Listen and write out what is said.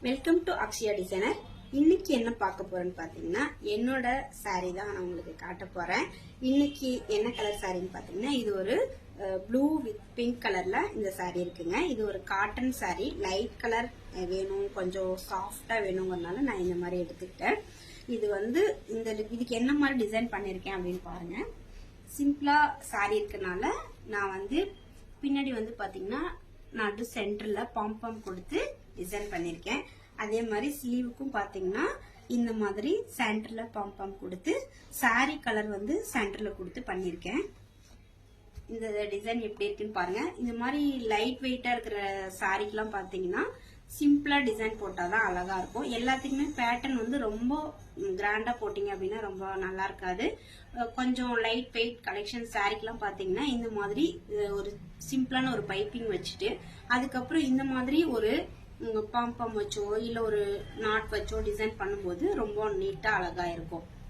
Welcome to Akshaya designer. இன்னைக்கு என்ன பார்க்க போறேன்னு பாத்தீங்கன்னா, என்னோட saree தான் நான் உங்களுக்கு காட்ட போறேன். இன்னைக்கு என்ன கலர் சாரின்னு பாத்தீங்கன்னா, இது ஒரு ப்ளூ வித் பிங்க் கலர்ல இந்த saree இருக்குங்க. இது ஒரு காட்டன் saree. லைட் கலர் வேணும், கொஞ்சம் சாஃப்டா வேணுங்கிறதுனால நான் இந்த மாதிரி எடுத்துக்கிட்டேன். இது வந்து இதுக்கு என்ன மாதிரி டிசைன் பண்ணிருக்கேன் அப்படின்னு பாருங்க. சிம்பிளா saree இருக்கனால நான் வந்து பின்னாடி வந்து பாத்தீங்கன்னா நடு சென்டர்ல பாம் கொடுத்து டிசைன் பண்ணிருக்கேன். அதே மாதிரி ஸ்லீவுக்கும் பாத்தீங்கன்னா இந்த மாதிரி சென்டர்ல பாம் கொடுத்து saree கலர் வந்து சென்டர்ல கொடுத்து பண்ணிருக்கேன். இந்த டிசைன் எப்படி இருக்குன்னு பாருங்க. இந்த மாதிரி லைட் வெயிட்டா இருக்கிற சாரிக்கெல்லாம் பாத்தீங்கன்னா சிம்பிளா டிசைன் போட்டாதான் அழகா இருக்கும். எல்லாத்துக்குமே பேட்டர்ன் வந்து ரொம்ப கிராண்டா போட்டீங்க அப்படின்னா ரொம்ப நல்லா இருக்காது. கொஞ்சம் லைட் வெயிட் கலெக்ஷன் சாரிக்கெல்லாம் பாத்தீங்கன்னா இந்த மாதிரி ஒரு சிம்பிளான ஒரு பைப்பிங் வச்சுட்டு அதுக்கப்புறம் இந்த மாதிரி ஒரு பாம் வச்சோ இல்ல ஒரு நாட் வச்சோ டிசைன் பண்ணும்போது ரொம்ப நீட்டா அழகா இருக்கும்.